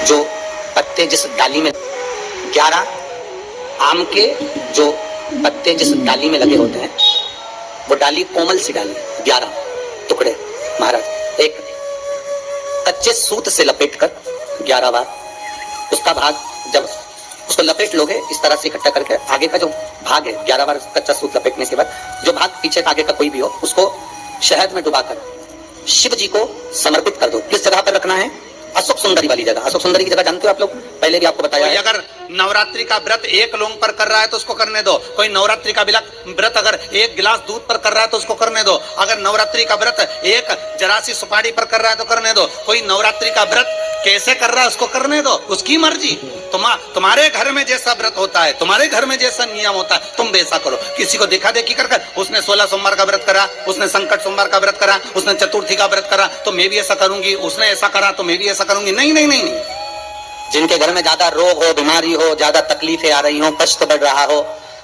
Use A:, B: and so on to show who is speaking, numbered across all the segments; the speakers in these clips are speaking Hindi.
A: जो पत्ते जिस डाली में 11 आम के जो पत्ते जिस डाली में लगे होते हैं, वो डाली कोमल सी डाली, 11 टुकड़े महाराज एक कच्चे सूत से लपेटकर 11 बार उसका भाग, जब उसको लपेट लोगे इस तरह से इकट्ठा करके, आगे का जो भाग है 11 बार कच्चा सूत लपेटने के बाद जो भाग पीछे का आगे का कोई भी हो, उसको शहद में डुबाकर शिव जी को समर्पित कर दो। किस जगह पर रखना है? अशोक सुंदरी वाली जगह। अशोक सुंदरी की जगह जानते हो आप लोग, पहले भी आपको बताया है।
B: अगर नवरात्रि का व्रत एक लौंग पर कर रहा है तो उसको करने दो। कोई नवरात्रि का व्रत अगर एक गिलास दूध पर कर रहा है तो उसको करने दो। अगर नवरात्रि का व्रत एक जरासी सुपारी पर कर रहा है तो करने दो। कोई नवरात्रि का व्रत कैसे कर रहा है उसको करने दो, उसकी मर्जी। तुम्हारे घर में जैसा व्रत होता है, तुम्हारे घर में जैसा नियम होता है, तुम वैसा करो। किसी को देखा देखी कर उसने 16 सोमवार का व्रत करा, उसने संकट सोमवार का व्रत करा, उसने चतुर्थी का व्रत करा तो मैं भी ऐसा करूंगी, उसने ऐसा करा तो मैं भी ऐसा करूंगी। नहीं नहीं नहीं, नहीं।
A: जिनके घर में ज्यादा रोग हो, बीमारी हो, ज्यादा तकलीफें आ रही हो, कष्ट बढ़ रहा हो,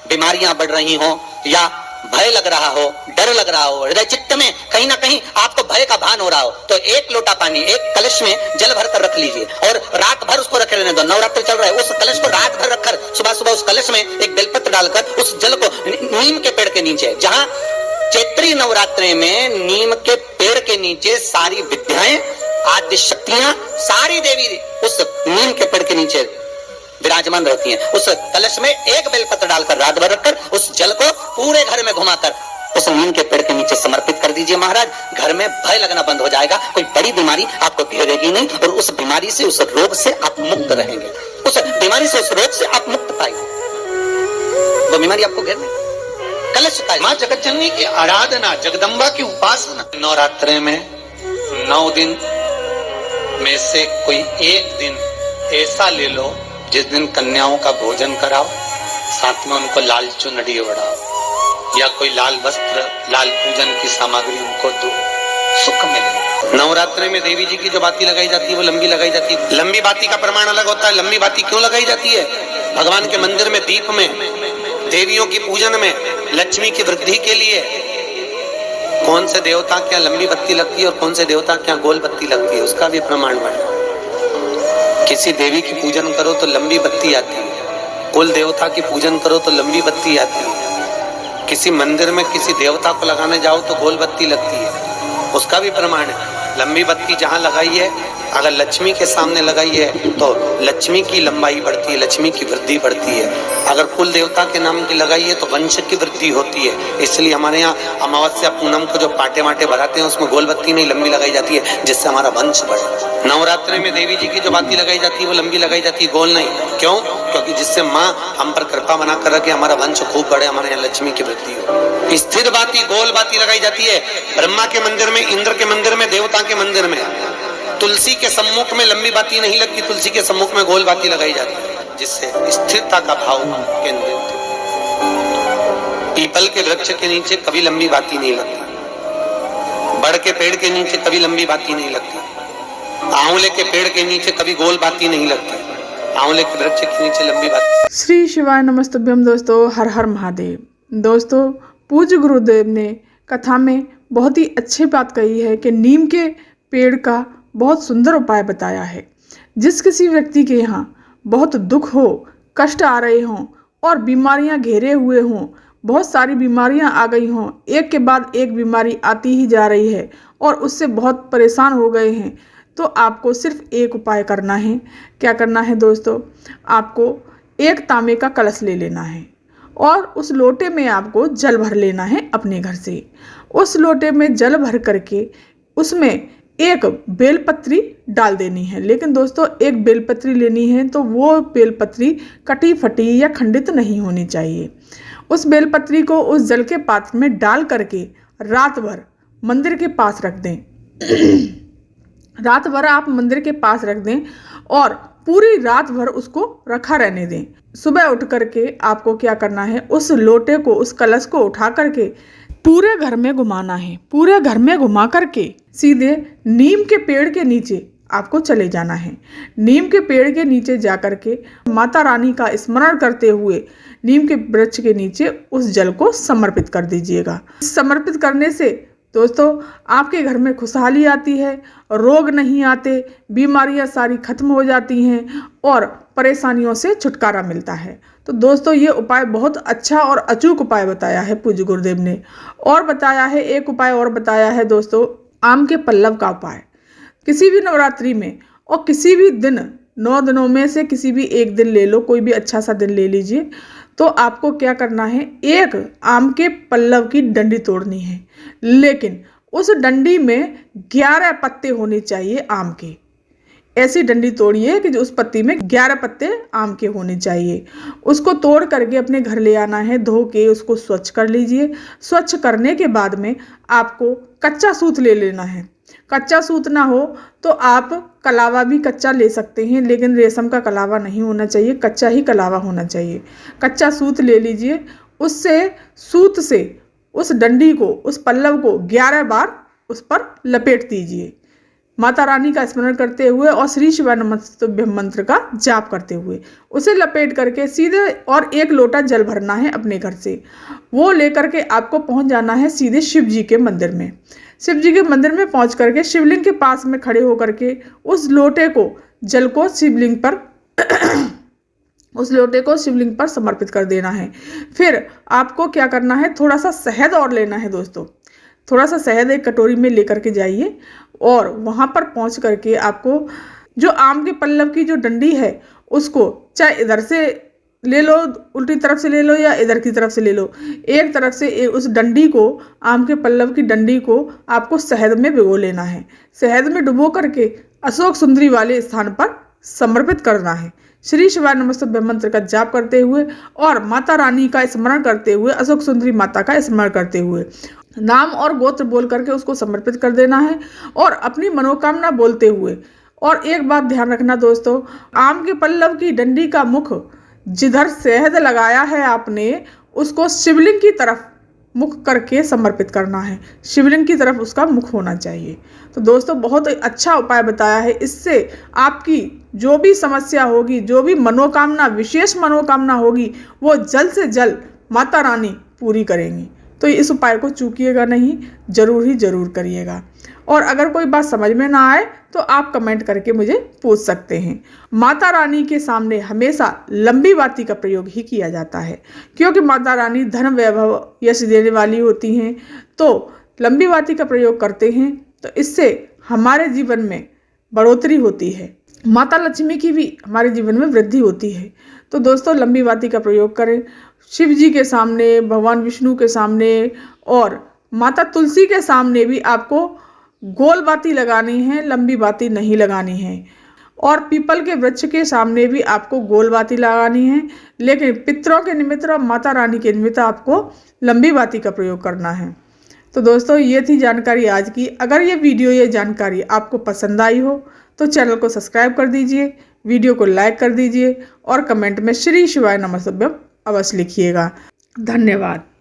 A: बीमारियां बढ़ रही हो, या भय लग रहा हो, डर लग रहा हो, हृदय चित्त में कहीं ना कहीं आपको भय का भान हो रहा हो, तो एक लोटा पानी एक कलश में जल भर कर रख लीजिए और रात भर उसको रखे रहने दो। नवरात्रि चल रहा है, उस कलश को रात भर रखकर सुबह सुबह उस कलश में एक बेलपत्र डालकर उस जल को नीम के पेड़ के नीचे, जहां चैत्री नवरात्रि में नीम के पेड़ के नीचे सारी विद्याएं, आदि शक्तियां, सारी देवी उस नीम के पेड़ के नीचे विराजमान रहती हैं। उस कलश में एक बेलपत्र डालकर रात भर रखकर उस जल को पूरे घर में घुमाकर उस नीम के पेड़ के नीचे समर्पित कर दीजिए महाराज। घर में भय लगना बंद हो जाएगा, कोई बड़ी बीमारी आपको घेरेगी नहीं और उस बीमारी से, उस रोग से आप मुक्त रहेंगे। उस बीमारी से, उस रोग से आप मुक्त पाएंगे, वो बीमारी आपको घेर नहीं। कलश का
B: मां जगत जननी की आराधना, जगदम्बा की उपासना। नवरात्रि में 9 दिन में से कोई एक दिन ऐसा ले लो जिस दिन कन्याओं का भोजन कराओ, साथ में उनको लाल चुनरी ओढ़ाओ या कोई लाल वस्त्र, लाल पूजन की सामग्री उनको दो, सुख मिलेगा। नवरात्रि में देवी जी की जो बाती लगाई जाती है वो लंबी लगाई जाती है। लंबी बाती का प्रमाण अलग होता है। लंबी बाती क्यों लगाई जाती है? भगवान के मंदिर में दीप में, देवियों की पूजन में, लक्ष्मी की वृद्धि के लिए। कौन से देवता क्या लंबी बत्ती लगती है और कौन से देवता क्या गोल बत्ती लगती है, उसका भी प्रमाण बना। किसी देवी की पूजन करो तो लंबी बत्ती आती है, कुल देवता की पूजन करो तो लंबी बत्ती आती है। किसी मंदिर में किसी देवता को लगाने जाओ तो गोल बत्ती लगती है, उसका भी प्रमाण है। लंबी बत्ती जहाँ लगाई है, अगर लक्ष्मी के सामने लगाई है तो लक्ष्मी की लंबाई बढ़ती है, लक्ष्मी की वृद्धि बढ़ती है। अगर कुल देवता के नाम की लगाई है तो वंश की वृद्धि होती है। इसलिए हमारे यहाँ अमावस्या पूनम को जो पाटे माटे भराते हैं उसमें गोल बत्ती नहीं लंबी लगाई जाती है, जिससे हमारा वंश बढ़े। नवरात्रि में देवी जी की जो बाती लगाई जाती है वो लंबी लगाई जाती है, गोल नहीं। क्यों? क्योंकि जिससे माँ हम पर कृपा बना कर रखे, हमारा वंश खूब बढ़े, हमारे यहाँ लक्ष्मी की वृद्धि हो। स्थिर बाती, गोल बाती लगाई जाती है ब्रह्मा के मंदिर में, इंद्र के मंदिर में, देवता के मंदिर में। तुलसी के सम्मुख में लंबी बाती नहीं लगती, तुलसी के सम्मुख में गोल बाती लगाई जाती है, जिससे स्थिरता का भाव केंद्रित। पीपल के वृक्ष के नीचे कभी लंबी बाती नहीं लगती, बड़ के पेड़ के नीचे कभी लंबी बाती नहीं लगती, आंवले के पेड़ के नीचे कभी गोल बाती नहीं लगती, आंवले के वृक्ष के नीचे लंबी बाती।
C: श्री शिवाय नमस्तुभ्यम। दोस्तों, हर हर महादेव। दोस्तों, पूज्य गुरुदेव ने कथा में बहुत ही अच्छी बात कही है कि नीम के पेड़ का बहुत सुंदर उपाय बताया है। जिस किसी व्यक्ति के यहाँ बहुत दुख हो, कष्ट आ रहे हों और बीमारियां घेरे हुए हों, बहुत सारी बीमारियां आ गई हों, एक के बाद एक बीमारी आती ही जा रही है और उससे बहुत परेशान हो गए हैं, तो आपको सिर्फ एक उपाय करना है। क्या करना है दोस्तों? आपको एक तांबे का कलश ले लेना है और उस लोटे में आपको जल भर लेना है अपने घर से। उस लोटे में जल भर करके उसमें एक बेलपत्री डाल देनी है। लेकिन दोस्तों, एक बेलपत्री लेनी है तो वो बेलपत्री कटी फटी या खंडित नहीं होनी चाहिए। उस बेलपत्री को उस जल के पात्र में डाल करके रात भर मंदिर के पास रख दें। रात भर आप मंदिर के पास रख दें और पूरी रात भर उसको रखा रहने दें। सुबह उठ करके आपको क्या करना है, उस लोटे को, उस कलश को उठा करके पूरे घर में घुमाना है। पूरे घर में घुमा करके सीधे नीम के पेड़ के नीचे आपको चले जाना है। नीम के पेड़ के नीचे जा करके माता रानी का स्मरण करते हुए नीम के वृक्ष के नीचे उस जल को समर्पित कर दीजिएगा। समर्पित करने से दोस्तों आपके घर में खुशहाली आती है, रोग नहीं आते, बीमारियां सारी खत्म हो जाती हैं और परेशानियों से छुटकारा मिलता है। तो दोस्तों ये उपाय बहुत अच्छा और अचूक उपाय बताया है पूज्य गुरुदेव ने। और बताया है, एक उपाय और बताया है दोस्तों, आम के पल्लव का उपाय। किसी भी नवरात्रि में और किसी भी दिन, 9 दिनों में से किसी भी एक दिन ले लो, कोई भी अच्छा सा दिन ले लीजिए। तो आपको क्या करना है, एक आम के पल्लव की डंडी तोड़नी है, लेकिन उस डंडी में 11 पत्ते होने चाहिए आम के। ऐसी डंडी तोड़िए कि जो उस पत्ती में 11 पत्ते आम के होने चाहिए। उसको तोड़ करके अपने घर ले आना है, धो के उसको स्वच्छ कर लीजिए। स्वच्छ करने के बाद में आपको कच्चा सूत ले लेना है। कच्चा सूत ना हो तो आप कलावा भी कच्चा ले सकते हैं, लेकिन रेशम का कलावा नहीं होना चाहिए, कच्चा ही कलावा होना चाहिए। कच्चा सूत ले लीजिए, उससे सूत से उस डंडी को, उस पल्लव को 11 बार उस पर लपेट दीजिए, माता रानी का स्मरण करते हुए और श्री शिवाय नमस्तुभ्यम मंत्र का जाप करते हुए उसे लपेट करके सीधे, और 1 लोटा जल भरना है अपने घर से। वो लेकर के आपको पहुंच जाना है सीधे शिव जी के मंदिर में। शिव जी के मंदिर में पहुंच करके शिवलिंग के पास में खड़े होकर के उस लोटे को, जल को शिवलिंग पर उस लोटे को शिवलिंग पर समर्पित कर देना है। फिर आपको क्या करना है, थोड़ा सा शहद और लेना है दोस्तों। थोड़ा सा शहद एक कटोरी में लेकर के जाइए और वहाँ पर पहुँच करके आपको जो आम के पल्लव की जो डंडी है उसको, चाहे इधर से ले लो, उल्टी तरफ से ले लो, या इधर की तरफ से ले लो, एक तरफ से उस डंडी को, आम के पल्लव की डंडी को आपको शहद में भिगो लेना है। शहद में डुबो करके अशोक सुंदरी वाले स्थान पर समर्पित करना है। श्री शिवाय नमस्तुभ्यम मंत्र का जाप करते हुए और माता रानी का स्मरण करते हुए, अशोक सुंदरी माता का स्मरण करते हुए नाम और गोत्र बोल करके उसको समर्पित कर देना है और अपनी मनोकामना बोलते हुए। और एक बात ध्यान रखना दोस्तों, आम के पल्लव की डंडी का मुख जिधर शहद लगाया है आपने, उसको शिवलिंग की तरफ मुख करके समर्पित करना है। शिवलिंग की तरफ उसका मुख होना चाहिए। तो दोस्तों बहुत अच्छा उपाय बताया है। इससे आपकी जो भी समस्या होगी, जो भी मनोकामना, विशेष मनोकामना होगी, वो जल्द से जल्द माता रानी पूरी करेंगी। तो इस उपाय को चूकिएगा नहीं, जरूर करिएगा। और अगर कोई बात समझ में ना आए तो आप कमेंट करके मुझे पूछ सकते हैं। माता रानी के सामने हमेशा लंबी बाती का प्रयोग ही किया जाता है, क्योंकि माता रानी धन, वैभव, यश देने वाली होती हैं। तो लंबी बाती का प्रयोग करते हैं तो इससे हमारे जीवन में बढ़ोतरी होती है, माता लक्ष्मी की भी हमारे जीवन में वृद्धि होती है। तो दोस्तों लंबी बाती का प्रयोग करें। शिव जी के सामने, भगवान विष्णु के सामने और माता तुलसी के सामने भी आपको गोल बाती लगानी है, लंबी बाती नहीं लगानी है। और पीपल के वृक्ष के सामने भी आपको गोल बाती लगानी है, लेकिन पितरों के निमित्त और माता रानी के निमित्त आपको लंबी बाती का प्रयोग करना है। तो दोस्तों ये थी जानकारी आज की। अगर ये वीडियो, ये जानकारी आपको पसंद आई हो तो चैनल को सब्सक्राइब कर दीजिए, वीडियो को लाइक कर दीजिए और कमेंट में श्री शिवाय नमस्तुभ्यम अवश्य लिखिएगा। धन्यवाद।